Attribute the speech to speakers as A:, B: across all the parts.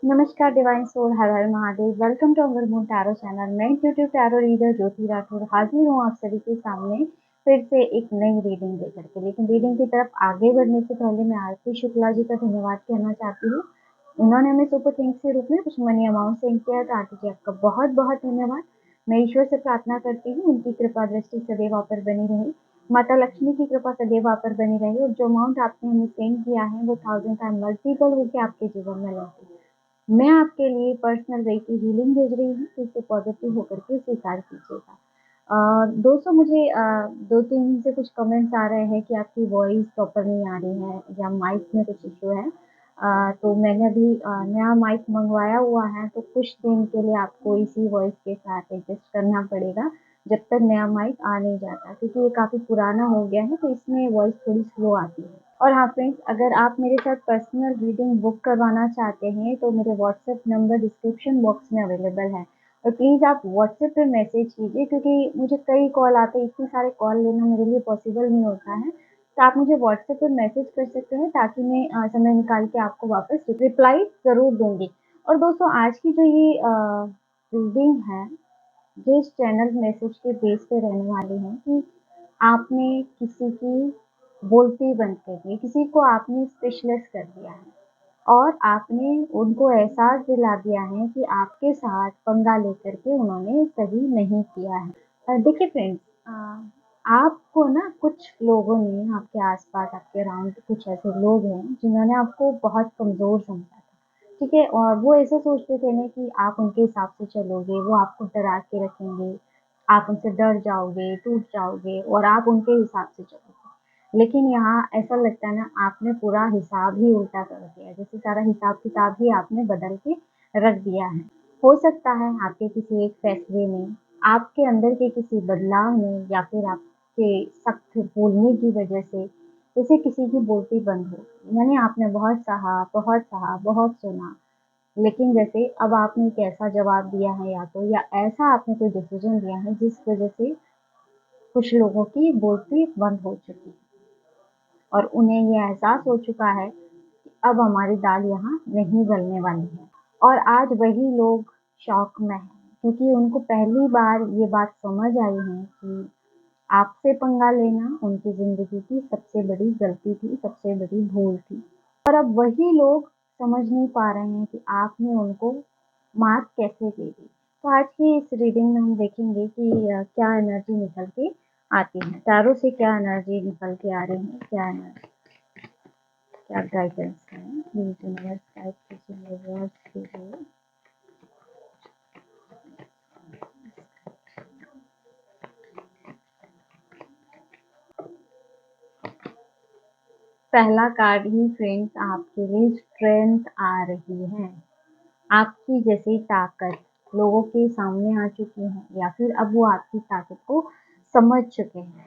A: नमस्कार divine soul, हर हर Mahadev. Welcome to our moon tarot channel. मैं intuitive tarot reader Jyoti Rathore हाजिर हूँ आप सभी के सामने फिर से एक नई रीडिंग लेकर के। लेकिन रीडिंग की तरफ आगे बढ़ने से पहले मैं आरती शुक्ला जी का धन्यवाद कहना चाहती हूँ। उन्होंने हमें सुपर थिंग्स के रूप में कुछ मनी अमाउंट सेंड किया है, तो आरती जी आपका बहुत बहुत धन्यवाद। मैं ईश्वर से प्रार्थना करती हूँ उनकी कृपा दृष्टि सदैव आप पर बनी रहे, माता लक्ष्मी की कृपा सदैव आप पर बनी रहे, और जो अमाउंट आपने हमें सेंड किया है वो 1000 टाइम मल्टीपल होकर आपके जीवन में लौटे। मैं आपके लिए पर्सनल वे की हीलिंग भेज रही हूँ, तो इसे पॉजिटिव होकर के स्वीकार कीजिएगा। दोस्तों, मुझे 2-3 दिन से कुछ कमेंट्स आ रहे हैं कि आपकी वॉइस प्रॉपर नहीं आ रही है या माइक में कुछ इशू है। तो मैंने अभी नया माइक मंगवाया हुआ है, तो कुछ दिन के लिए आपको इसी वॉइस के साथ एडजस्ट करना पड़ेगा जब तक नया माइक आ नहीं जाता, क्योंकि ये काफ़ी पुराना हो गया है, तो इसमें वॉइस थोड़ी स्लो आती है। और हाँ फ्रेंड्स, अगर आप मेरे साथ पर्सनल रीडिंग बुक करवाना चाहते हैं तो मेरे व्हाट्सएप नंबर डिस्क्रिप्शन बॉक्स में अवेलेबल है, और प्लीज़ आप व्हाट्सएप पे मैसेज कीजिए, क्योंकि मुझे कई कॉल आते हैं, इतने सारे कॉल लेना मेरे लिए पॉसिबल नहीं होता है। तो आप मुझे व्हाट्सएप पे मैसेज कर सकते हैं, ताकि मैं समय निकाल के आपको वापस रिप्लाई ज़रूर दूंगी। और दोस्तों, आज की जो ये रीडिंग है, जो इस चैनल मैसेज के बेस पे रहने वाली है कि आपने किसी की बोलती बंद कर दी, किसी को आपने स्पेशलिस्ट कर दिया है, और आपने उनको एहसास दिला दिया है कि आपके साथ पंगा लेकर के उन्होंने सही नहीं किया है। देखिए फ्रेंड्स, आपको ना कुछ लोगों ने आपके आसपास, आपके अराउंड कुछ ऐसे लोग हैं जिन्होंने आपको बहुत कमज़ोर समझा था, ठीक है? और वो ऐसे सोचते थे ना कि आप उनके हिसाब से चलोगे, वो आपको डरा के रखेंगे, आप उनसे डर जाओगे, टूट जाओगे और आप उनके हिसाब से चलोगे। लेकिन यहाँ ऐसा लगता है ना, आपने पूरा हिसाब ही उल्टा कर दिया, जैसे सारा हिसाब-किताब ही आपने बदल के रख दिया है। हो सकता है आपके किसी एक फैसले ने, आपके अंदर के किसी बदलाव ने, या फिर आपके सख्त बोलने की वजह से जैसे किसी की बोलती बंद हो, यानी आपने सहा, बहुत सुना, लेकिन जैसे अब आपने एक ऐसा जवाब दिया है, या ऐसा आपने कोई डिसीजन लिया है जिस वजह से कुछ लोगों की बोलती बंद हो चुकी है, और उन्हें ये एहसास हो चुका है कि अब हमारी दाल यहाँ नहीं गलने वाली है। और आज वही लोग शॉक में हैं, क्योंकि उनको पहली बार ये बात समझ आई है कि आपसे पंगा लेना उनकी ज़िंदगी की सबसे बड़ी गलती थी, सबसे बड़ी भूल थी। और अब वही लोग समझ नहीं पा रहे हैं कि आपने उनको मात कैसे दे दी। तो आज की इस रीडिंग में हम देखेंगे कि क्या एनर्जी निकल के आती है, टैरो से क्या एनर्जी निकल के आ रही है, क्या एनर्जी, क्या गाइडेंस है। प्लीज यूनिवर्स गाइड कीजिए, वर्ड्स कीजिए। पहला कार्ड ही फ्रेंड्स आपके लिए स्ट्रेंथ आ रही है। आपकी जैसी ताकत लोगों के सामने आ चुकी है, या फिर अब वो आपकी ताकत को समझ चुके हैं।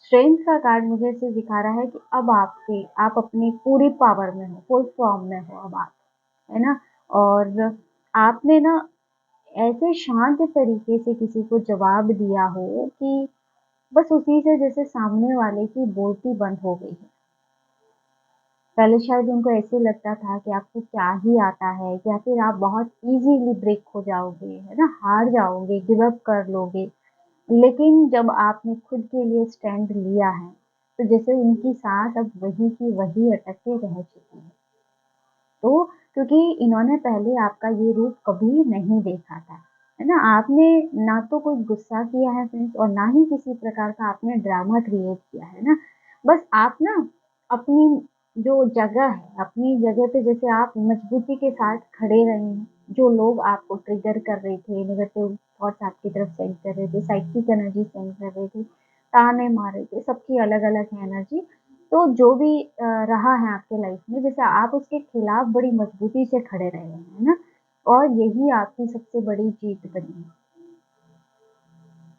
A: स्ट्रेंथ का कार्ड मुझे ऐसे दिखा रहा है कि अब आप अपनी पूरी पावर में हो, फुल फॉर्म में हो अब आप, है ना? और आपने ना ऐसे शांत तरीके से किसी को जवाब दिया हो कि बस उसी से जैसे सामने वाले की बोलती बंद हो गई है। पहले शायद उनको ऐसे लगता था कि आपको क्या ही आता है, या फिर आप बहुत इजीली ब्रेक हो जाओगे, है ना, हार जाओगे, गिव अप कर लोगे। लेकिन जब आपने खुद के लिए स्टैंड लिया है, तो जैसे उनकी सांस अब वही की वही अटक के रह चुकी है। तो क्योंकि इन्होंने पहले आपका ये रूप कभी नहीं देखा था, है ना? आपने ना तो कोई गुस्सा किया है फ्रेंड्स, और ना ही किसी प्रकार का आपने ड्रामा क्रिएट किया है ना। बस आप ना अपनी जो जगह है, अपनी जगह पे जैसे आप मजबूती के साथ खड़े रहे हैं। जो लोग आपको ट्रिगर कर रहे थे, नेगेटिव थॉट्स आपकी तरफ सेंड कर रहे थे, साइकिक एनर्जी सेंड कर रहे थे, ताने मार रहे थे, सबकी अलग-अलग है एनर्जी। तो जो भी रहा है आपके लाइफ में, जैसे आप उसके खिलाफ बड़ी मजबूती से खड़े रहे हैं, है ना? और यही आपकी सबसे बड़ी जीत बनी है।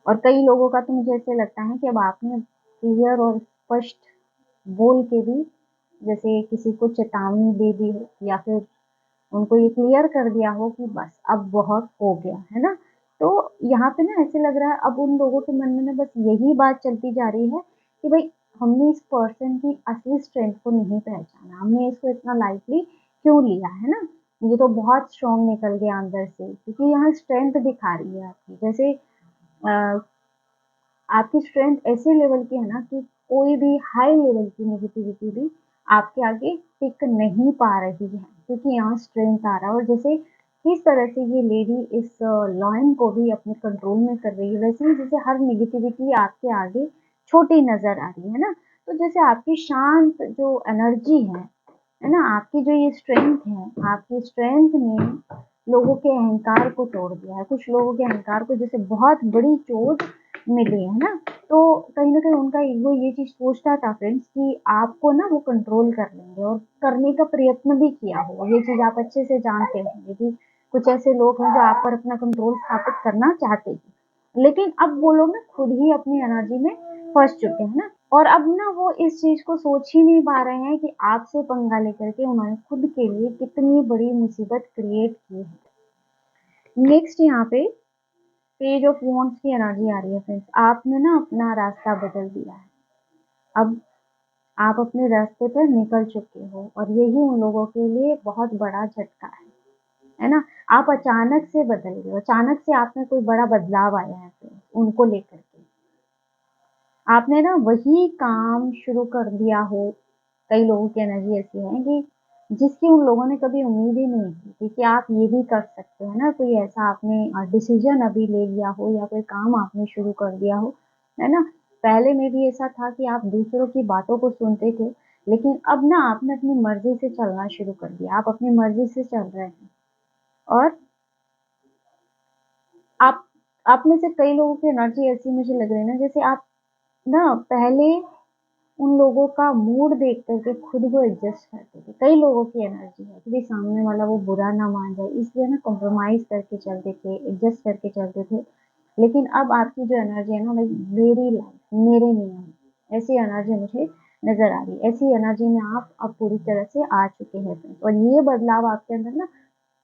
A: और कई लोगों का तो मुझे ऐसे लगता है कि अब आपने क्लियर और स्पष्ट बोल के भी जैसे किसी को चेतावनी दे दी हो, या फिर उनको ये क्लियर कर दिया हो कि बस अब बहुत हो गया, है ना? तो यहाँ पे ना ऐसे लग रहा है अब उन लोगों के मन में ना बस यही बात चलती जा रही है कि भाई, हमने इस पर्सन की असली स्ट्रेंथ को नहीं पहचाना, हमने इसको इतना लाइटली क्यों लिया, है ना? ये तो बहुत स्ट्रॉन्ग निकल गया अंदर से, क्योंकि यहाँ स्ट्रेंथ दिखा रही है आपकी। जैसे अ, आपकी स्ट्रेंथ ऐसे लेवल की है ना कि कोई भी हाई लेवल की नेगेटिविटी भी आपके आगे टिक नहीं पा रही है, क्योंकि यहाँ स्ट्रेंथ आ रहा है। और जैसे किस तरह से ये लेडी इस लॉयन को भी अपने कंट्रोल में कर रही है, वैसे ही जैसे हर नेगेटिविटी आपके आगे छोटी नजर आ रही है ना। तो जैसे आपकी शांत जो एनर्जी है ना, आपकी जो ये स्ट्रेंथ है, आपकी स्ट्रेंथ ने लोगों के अहंकार को तोड़ दिया है। कुछ लोगों के अहंकार को जैसे बहुत बड़ी चोट मिली है ना, तो कहीं ना कहीं उनका ईगो ये चीज सोचता था फ्रेंड्स कि आपको ना वो कंट्रोल कर लेंगे, और करने का प्रयत्न भी किया हो। ये चीज आप अच्छे से जानते होंगे कि कुछ ऐसे लोग हैं जो आप पर अपना कंट्रोल स्थापित करना चाहते थे, लेकिन अब वो लोग ना खुद ही अपनी एनर्जी में फंस चुके हैं ना। और अब ना वो इस चीज को सोच ही नहीं पा रहे हैं कि आपसे पंगा लेकर के उन्होंने खुद के लिए कितनी बड़ी मुसीबत क्रिएट की है। नेक्स्ट यहाँ पे पेज ऑफ वॉन्ड्स की एनर्जी आ रही है फ्रेंड्स। आपने ना अपना रास्ता बदल दिया है। अब आप अपने रास्ते पर निकल चुके हो, और यही उन लोगों के लिए बहुत बड़ा झटका है ना। आप अचानक से बदल गए, अचानक से आप में कोई बड़ा बदलाव आया है फ्रेंड्स उनको लेकर के। आपने ना वही काम शुरू कर दिया हो। कई लोगों की एनर्जी ऐसी है कि जिसकी उन लोगों ने कभी उम्मीद ही नहीं की थी कि आप ये भी कर सकते हो ना। कोई ऐसा आपने डिसीजन अभी ले लिया हो, या कोई काम आपने शुरू कर दिया हो, है ना। पहले में भी ऐसा था कि आप दूसरों की बातों को सुनते थे, लेकिन अब ना आपने अपनी मर्जी से चलना शुरू कर दिया। आप अपनी मर्जी से चल रहे हैं, और आप आप में से कई लोगों की एनर्जी ऐसी मुझे लग रही है ना, जैसे आप ना पहले उन लोगों का मूड देख कर के खुद को एडजस्ट करते थे। कई लोगों की एनर्जी है कि भाई सामने वाला वो बुरा ना मान जाए, इसलिए ना कॉम्प्रोमाइज करके चलते थे, एडजस्ट करके चलते थे। लेकिन अब आपकी जो एनर्जी है ना, लाइक मेरी लाइफ मेरे नियम, ऐसी एनर्जी मुझे नजर आ रही है। ऐसी एनर्जी में आप अब पूरी तरह से आ चुके हैं friends। और ये बदलाव आपके अंदर ना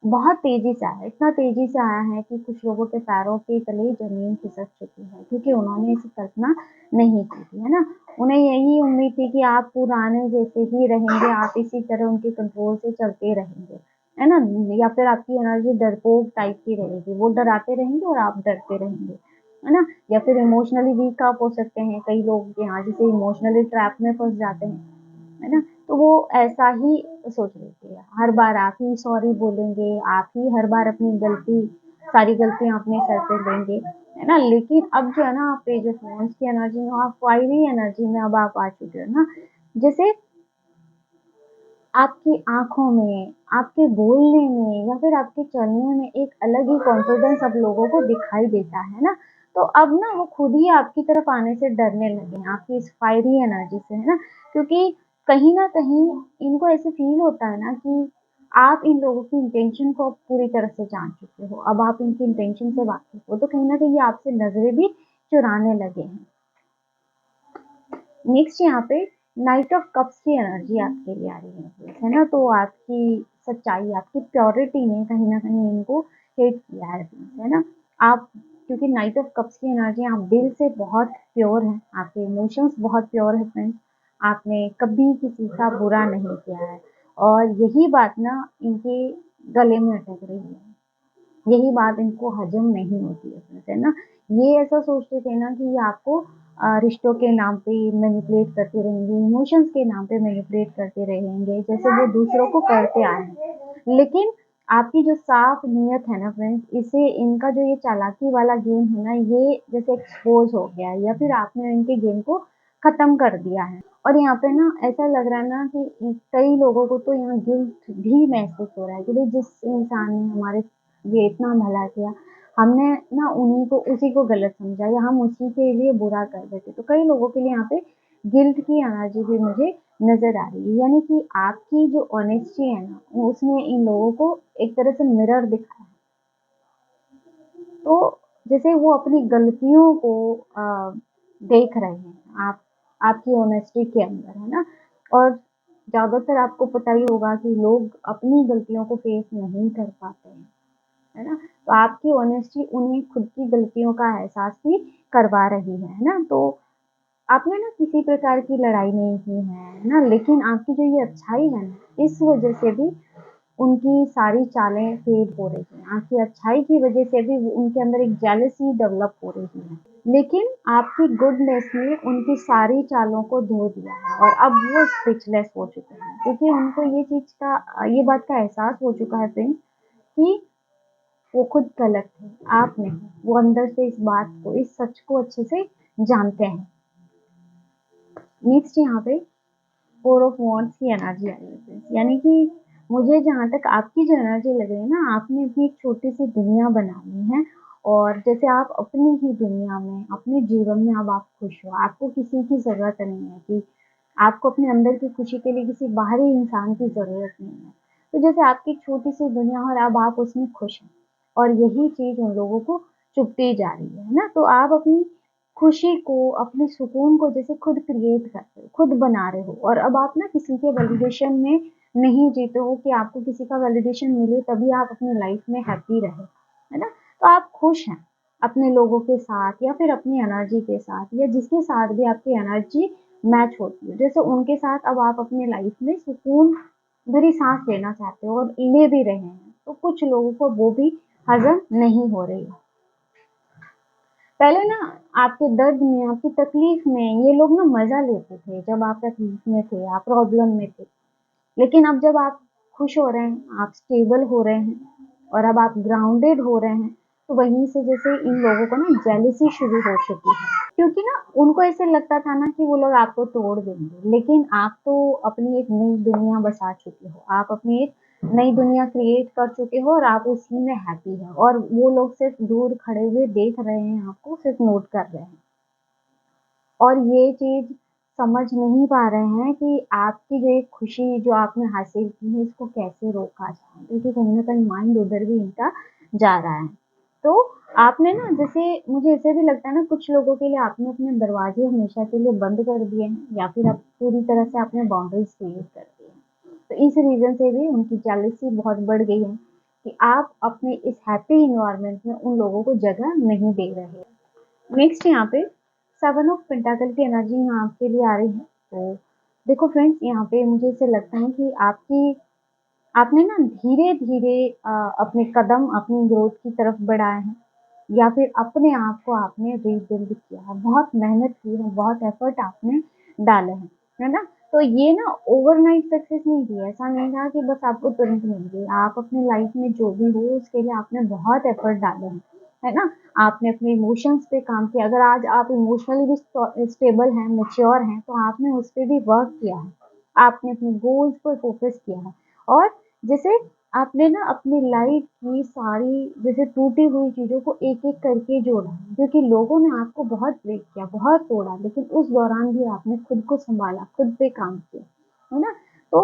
A: बहुत तेजी से आया है, इतना तेजी से आया है कि कुछ लोगों के पैरों के तले जमीन खिसक चुकी है, क्योंकि उन्होंने इसे कल्पना नहीं की थी, है ना। उन्हें यही उम्मीद थी कि आप पुराने जैसे ही रहेंगे, आप इसी तरह उनके कंट्रोल से चलते रहेंगे, है ना। या फिर आपकी एनर्जी डरपोक टाइप की रहेगी, वो डराते रहेंगे और आप डरते रहेंगे, है ना। या फिर इमोशनली वीक आप हो सकते हैं। कई लोग यहाँ जैसे इमोशनली ट्रैप में फंस जाते हैं, है ना। तो वो ऐसा ही सोच लेती है, हर बार आप ही सॉरी बोलेंगे, आप ही हर बार अपनी गलती, सारी गलतियां अपने सर पे लेंगे, है ना। लेकिन अब जो है ना, आप पेज ऑफ वांड्स की एनर्जी में, आप फायरी एनर्जी में अब आप आ चुके हो ना। जैसे आपकी आंखों में, आपके बोलने में, या फिर आपके चलने में एक अलग ही कॉन्फिडेंस अब लोगों को दिखाई देता है ना। तो अब ना वो खुद ही आपकी तरफ आने से डरने लगे हैं, आपकी इस फायरी एनर्जी से, है ना। क्योंकि कहीं ना कहीं इनको ऐसे फील होता है ना कि आप इन लोगों की इंटेंशन को अब पूरी तरह से जान चुके हो, अब आप इनकी इंटेंशन से वाकिफ हो, तो कहीं ना कहीं ये आपसे नजरें भी चुराने लगे हैं। नेक्स्ट यहाँ पे नाइट ऑफ कप्स की एनर्जी आपके लिए आ रही है ना। तो आपकी सच्चाई, आपकी प्योरिटी ने कहीं ना कहीं इनको हिट किया है ना। आप, क्योंकि नाइट ऑफ कप्स की एनर्जी, आप दिल से बहुत प्योर हैं, आपके इमोशंस बहुत प्योर है फ्रेंड्स। आपने कभी किसी का बुरा नहीं किया है, और यही बात ना इनके गले में अटक रही है। यही बात इनको हजम नहीं होती है friends, है ना। ये ऐसा सोचते थे ना कि ये आपको रिश्तों के नाम पे मैनिपुलेट करते रहेंगे, इमोशंस के नाम पे मैनिपुलेट करते रहेंगे, जैसे वो दूसरों को करते आए हैं। लेकिन आपकी जो साफ नीयत है ना फ्रेंड्स, इसे इनका जो ये चालाकी वाला गेम है ना, ये जैसे एक्सपोज हो गया है, या फिर आपने इनके गेम को खत्म कर दिया है। और यहाँ पे ना ऐसा लग रहा है ना कि कई लोगों को तो यहाँ गिल्ट भी महसूस हो रहा है कि भाई जिस इंसान ने हमारे ये इतना भला किया, हमने ना उन्हीं को, उसी को गलत समझा, या हम उसी के लिए बुरा कर बैठे। तो कई लोगों के लिए यहाँ पे गिल्ट की एनर्जी भी मुझे नजर आ रही है, यानी कि आपकी जो ऑनेस्टी है ना, उसने इन लोगों को एक तरह से मिरर दिखाया है। तो जैसे वो अपनी गलतियों को देख रहे हैं आप, आपकी ऑनेस्टी के अंदर, है ना। और ज्यादातर आपको पता ही होगा कि लोग अपनी गलतियों को फेस नहीं कर पाते हैं, है ना। तो आपकी ऑनेस्टी उन्हें खुद की गलतियों का एहसास भी करवा रही है ना। तो आपने ना किसी प्रकार की लड़ाई नहीं की है ना, लेकिन आपकी जो ये अच्छाई है ना, इस वजह से भी उनकी सारी चालें फेल हो रही हैं। आपकी अच्छाई की वजह से भी उनके अंदर एक जेलसी डेवलप हो रही है। लेकिन आपकी गुडनेस ने उनकी सारी चालों को धो दिया है और अब वो स्पीचलेस हो चुके हैं, क्योंकि उनको ये बात का एहसास हो चुका है फ्रेंड कि वो खुद गलत है, आप नहीं। वो अंदर से इस बात को, इस सच को अच्छे से जानते हैं। नेक्स्ट यहाँ पे फोर ऑफ वॉन्ड्स की एनर्जी आ रही है फ्रेंड्स, यानी कि मुझे जहाँ तक आपकी जो एनर्जी लग रही है ना, आपने अपनी एक छोटी सी दुनिया बना ली है और जैसे आप अपनी ही दुनिया में, अपने जीवन में अब आप खुश हो। आपको किसी की जरूरत नहीं है कि आपको अपने अंदर की खुशी के लिए किसी बाहरी इंसान की जरूरत नहीं है। तो जैसे आपकी छोटी सी दुनिया और अब आप उसमें खुश हैं और यही चीज उन लोगों को चुभती जा रही है ना। तो आप अपनी खुशी को, अपने सुकून को जैसे खुद क्रिएट करते हो, खुद बना रहे हो और अब आप ना किसी के वैलिडेशन में नहीं जीते हो कि आपको किसी का वैलिडेशन मिले तभी आप अपनी लाइफ में हैप्पी रहे, है ना। तो आप खुश हैं अपने लोगों के साथ या फिर अपनी एनर्जी के साथ या जिसके साथ भी आपकी एनर्जी मैच होती है। जैसे उनके साथ अब आप अपनी लाइफ में सुकून भरी सांस लेना चाहते हो और ले भी रहे हैं। तो कुछ लोगों को वो भी हजम नहीं हो रही है। पहले ना आपके दर्द में, आपकी तकलीफ में ये लोग ना मजा लेते थे जब आप तकलीफ में थे, आप प्रॉब्लम में थे। लेकिन अब जब आप खुश हो रहे हैं, आप स्टेबल हो रहे हैं और अब आप ग्राउंडेड हो रहे हैं, तो वहीं से जैसे इन लोगों को ना जेलिसी शुरू हो चुकी है। क्योंकि ना उनको ऐसे लगता था ना कि वो लोग आपको तोड़ देंगे, लेकिन आप तो अपनी एक नई दुनिया बसा चुके हो, आप अपनी एक नई दुनिया क्रिएट कर चुके हो और आप उसी में हैप्पी है और वो लोग सिर्फ दूर खड़े हुए देख रहे हैं, आपको सिर्फ नोट कर रहे हैं और ये चीज समझ नहीं पा रहे हैं कि आपकी जो एक खुशी जो आपने हासिल की है इसको कैसे रोका जाए, क्योंकि कहीं ना कहीं माइंड उधर भी इनका जा रहा है। तो आपने ना, जैसे मुझे ऐसे भी लगता है ना, कुछ लोगों के लिए आपने अपने दरवाजे हमेशा के लिए बंद कर दिए हैं या फिर आप पूरी तरह से आपने बाउंड्रीज क्रिएट कर दी हैं। तो इस रीजन से भी उनकी जेलसी बहुत बढ़ गई है कि आप अपने इस हैप्पी इन्वायरमेंट में उन लोगों को जगह नहीं दे रहे। नेक्स्ट यहाँ पे सेवन ऑफ पेंटाकल की एनर्जी यहाँ आपके लिए आ रही है। तो देखो फ्रेंड्स, यहाँ पे मुझे ऐसे लगता है कि आपने ना धीरे धीरे अपने कदम अपनी ग्रोथ की तरफ बढ़ाए हैं या फिर अपने आप को आपने रीबिल्ड किया है, बहुत मेहनत की है, बहुत एफर्ट आपने डाले हैं, है ना। तो ये ना ओवरनाइट सक्सेस नहीं थी, ऐसा नहीं था कि बस आपको तुरंत मिल गई। आप अपने लाइफ में जो भी हो उसके लिए आपने बहुत एफर्ट डाले हैं, है ना। आपने अपने इमोशंस पे काम किया। अगर आज आप इमोशनली भी स्टेबल हैं, मेच्योर हैं, तो आपने उस पर भी वर्क किया है, आपने अपने गोल्स पर फोकस किया है और जैसे आपने ना अपनी लाइफ की सारी जैसे टूटी हुई चीजों को एक एक करके जोड़ा, क्योंकि लोगों ने आपको बहुत ब्रेक किया, बहुत तोड़ा, लेकिन उस दौरान भी आपने खुद को संभाला, खुद पे काम किया, है ना। तो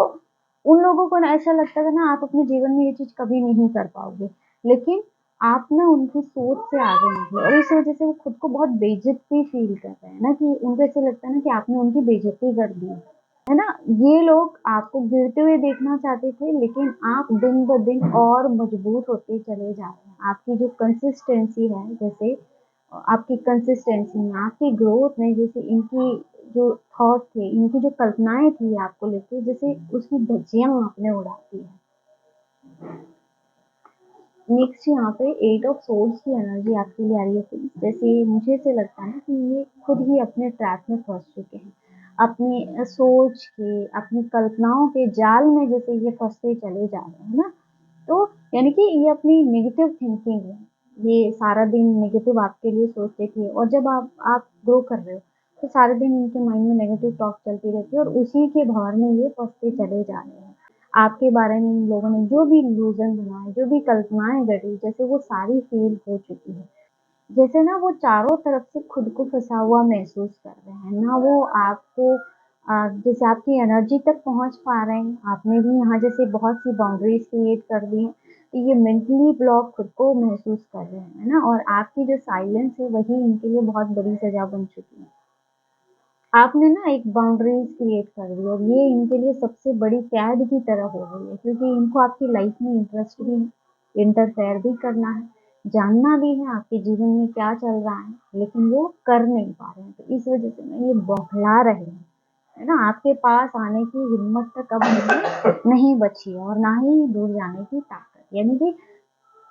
A: उन लोगों को ना ऐसा लगता था ना आप अपने जीवन में ये चीज कभी नहीं कर पाओगे, लेकिन आप ना उनकी सोच से आगे निकले और इस वजह से वो खुद को बहुत बेइज्जती फील कर रहे हैं ना, कि उनको ऐसे लगता है ना कि आपने उनकी बेइज्जती कर दी है ना। ये लोग आपको गिरते हुए देखना चाहते थे, लेकिन आप दिन ब दिन और मजबूत होते चले जा रहे हैं। आपकी जो कंसिस्टेंसी है, जैसे आपकी कंसिस्टेंसी में, आपकी ग्रोथ में, जैसे इनकी जो थॉट थे, इनकी जो कल्पनाएं थी आपको लेके, जैसे उसकी धज्जियां आपने उड़ा दी है। नेक्स्ट यहाँ पे एट ऑफ सोर्ड्स की एनर्जी आपके लिए आ रही है फ्रेंड्स। जैसे मुझे ऐसे लगता है कि ये खुद ही अपने ट्रैक में फंस चुके हैं, अपनी सोच के, अपनी कल्पनाओं के जाल में जैसे ये फंसते चले जा रहे हैं ना। तो यानी कि ये अपनी नेगेटिव थिंकिंग है, ये सारा दिन नेगेटिव आपके लिए सोचते थे और जब आप ग्रो कर रहे हो तो सारे दिन इनके माइंड में नेगेटिव टॉक चलती रहती है और उसी के भंवर में ये फंसते चले जा रहे हैं। आपके बारे में इन लोगों ने जो भी इल्यूजन बनाए, जो भी कल्पनाएं गढ़ी, जैसे वो सारी फेल हो चुकी है। जैसे ना वो चारों तरफ से खुद को फंसा हुआ महसूस कर रहे हैं ना, वो आपको जैसे आपकी एनर्जी तक पहुंच पा रहे हैं। आपने भी यहाँ जैसे बहुत सी बाउंड्रीज क्रिएट कर दी हैं, तो ये मेंटली ब्लॉक खुद को महसूस कर रहे हैं, है ना। और आपकी जो साइलेंस है वही इनके लिए बहुत बड़ी सजा बन चुकी है। आपने ना एक बाउंड्रीज क्रिएट कर दी और ये इनके लिए सबसे बड़ी कैद की तरह हो गई है, क्योंकि इनको आपकी लाइफ में इंटरेस्ट भी है, इंटरफेयर भी करना है, जानना भी है आपके जीवन में क्या चल रहा है, लेकिन वो कर नहीं पा रहे हैं। तो इस वजह से ना ये बौखला रहे हैं, है ना? आपके पास आने की हिम्मत तक अब नहीं बची है और ना ही दूर जाने की ताकत। यानी कि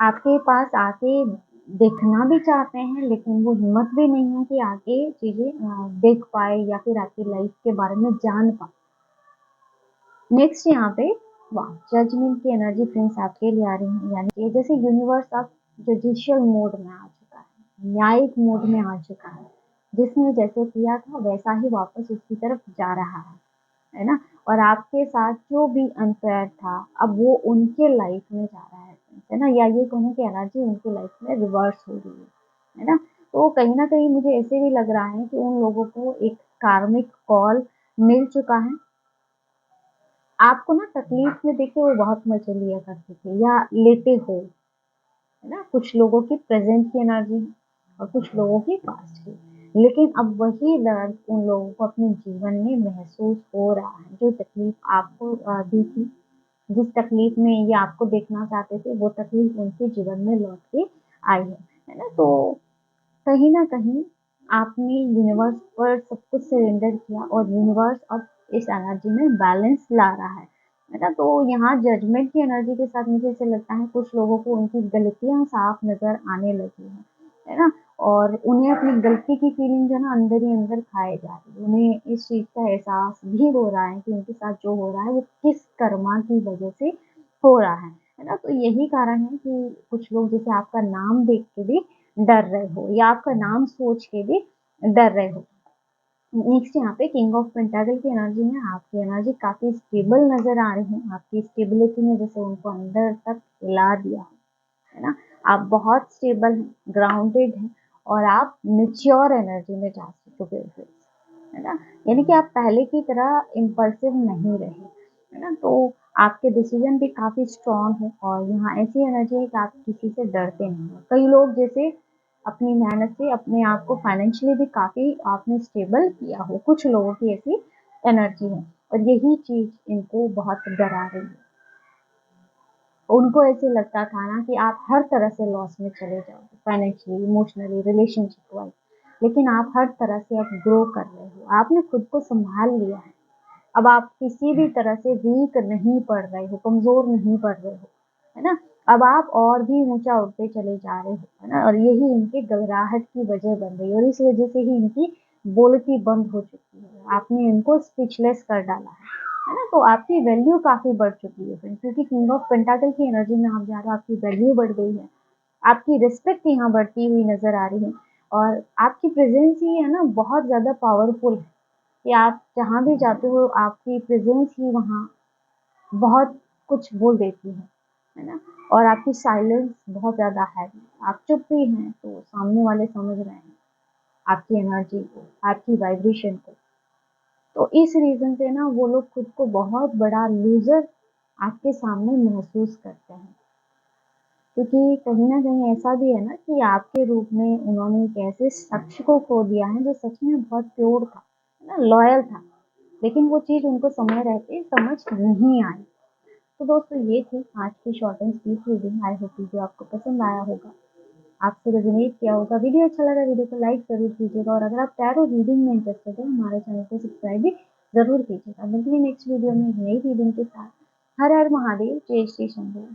A: आपके पास आके देखना भी चाहते हैं, लेकिन वो हिम्मत भी नहीं है कि आगे चीज़ें देख पाए या फिर आपकी लाइफ के बारे में जान पाए। नेक्स्ट यहाँ पे वाह, जजमेंट की एनर्जी फ्रेंड्स आपके लिए आ रही है, यानी कि जैसे यूनिवर्स अब जुडिशियल मोड में आ चुका है, न्यायिक मोड में आ चुका है। जिसने जैसे किया था वैसा ही वापस उसकी तरफ जा रहा है ना? और आपके साथ जो भी अनफेयर था, अब वो उनके लाइफ में जा रहा है ना? या ये कहूँ कि एनर्जी उनकी लाइफ में रिवर्स हो रही है ना? तो कहीं न कहीं मुझे ऐसे भी लग रहा है कि उन लोगों को एक कार्मिक कॉल मिल चुका है। आपको ना तकलीफ में देख के वो बहुत मज़े लिया करते थे या लेते हो, है ना? कुछ लोगों की प्रेज़ेंट की एनर्जी है और कुछ लोगों की पास्ट की। लेकिन अब वही दर्द उन लोगों को अपने जीवन में महसूस हो रहा है, जो तकलीफ आपको दी थी, जिस तकलीफ में ये आपको देखना चाहते थे, वो तकलीफ उनके जीवन में लौट के आई है ना? तो कहीं न कहीं आपने यूनिवर्स पर सब कुछ सरेंडर किया और यूनिवर्स अब इस एनर्जी में बैलेंस ला रहा है ना? तो यहाँ जजमेंट की एनर्जी के साथ मुझे ऐसे लगता है कुछ लोगों को उनकी गलतियाँ साफ नज़र आने लगी हैं, है ना? और उन्हें अपनी गलती की फीलिंग जो है ना अंदर ही अंदर खाए जा रही है। उन्हें इस चीज़ का एहसास भी हो रहा है कि उनके साथ जो हो रहा है वो किस कर्मा की वजह से हो रहा है ना? तो यही कारण है कि कुछ लोग जैसे आपका नाम देख के भी डर रहे हो या आपका नाम सोच के भी डर रहे हो। नेक्स्ट यहाँ पे किंग ऑफ पेंटाकल की एनर्जी है, आपकी एनर्जी काफ़ी स्टेबल नज़र आ रही है, आपकी स्टेबिलिटी ने जैसे उनको अंदर तक हिला दिया है ना? आप बहुत स्टेबल हैं, ग्राउंडेड हैं और आप मैच्योर एनर्जी में जा चुके हो, है ना? यानी कि आप पहले की तरह इम्पल्सिव नहीं रहे, है ना? तो आपके डिसीजन भी काफ़ी स्ट्रॉन्ग हैं और यहाँ ऐसी एनर्जी है कि आप किसी से डरते नहीं हो। कई लोग जैसे अपनी मेहनत से अपने आप को फाइनेंशियली भी काफ़ी आपने स्टेबल किया हो, कुछ लोगों की ऐसी एनर्जी है और यही चीज़ इनको बहुत डरा रही है। उनको ऐसे लगता था ना कि आप हर तरह से लॉस में चले जाओगे, फाइनेंशियली, इमोशनली, रिलेशनशिप वाइज़, लेकिन आप हर तरह से अब ग्रो कर रहे हो। आपने खुद को सँभाल लिया है। अब आप किसी भी तरह से वीक नहीं पड़ रहे हो, कमज़ोर नहीं पड़ रहे हो, है ना? अब आप और भी ऊँचा उठते चले जा रहे हो, है ना? और यही इनकी घबराहट की वजह बन रही है और इस वजह से ही इनकी बोलती बंद हो चुकी है। आपने इनको स्पीचलेस कर डाला है ना? तो आपकी वैल्यू काफ़ी बढ़ चुकी है फ्रेंड्स, क्योंकि किंग ऑफ पेंटाकल की एनर्जी में आप जा रहे हो, आपकी वैल्यू बढ़ गई है। आपकी रिस्पेक्ट यहाँ बढ़ती हुई नज़र आ रही है और आपकी प्रेज़ेंस ही है ना बहुत ज़्यादा पावरफुल है। कि आप जहाँ भी जाते हो आपकी प्रेज़ेंस ही वहाँ बहुत कुछ बोल देती है ना? और आपकी साइलेंस बहुत ज़्यादा है। आप चुप भी हैं तो सामने वाले समझ रहे हैं आपकी एनर्जी को, आपकी वाइब्रेशन को। तो इस रीज़न से ना वो लोग खुद को बहुत बड़ा लूज़र आपके सामने महसूस करते हैं। क्योंकि कहीं न कहीं ऐसा भी है ना कि आपके रूप में उन्होंने एक ऐसे शख्स को खो दिया है जो सच में बहुत प्योर था, है ना? लॉयल था। लेकिन वो चीज़ उनको समय रहते समझ नहीं आई। तो दोस्तों ये थी आज की short and sweet reading. I hope video आपको पसंद आया होगा, आपसे रेज़ोनेट किया होगा। वीडियो अच्छा लगा वीडियो को लाइक ज़रूर कीजिएगा और अगर आप टैरो रीडिंग में इंटरेस्टेड हैं हमारे चैनल को सब्सक्राइब भी ज़रूर कीजिएगा। मिलते हैं नेक्स्ट वीडियो में एक नई रीडिंग के साथ। हर हर महादेव, जय श्री शंकर।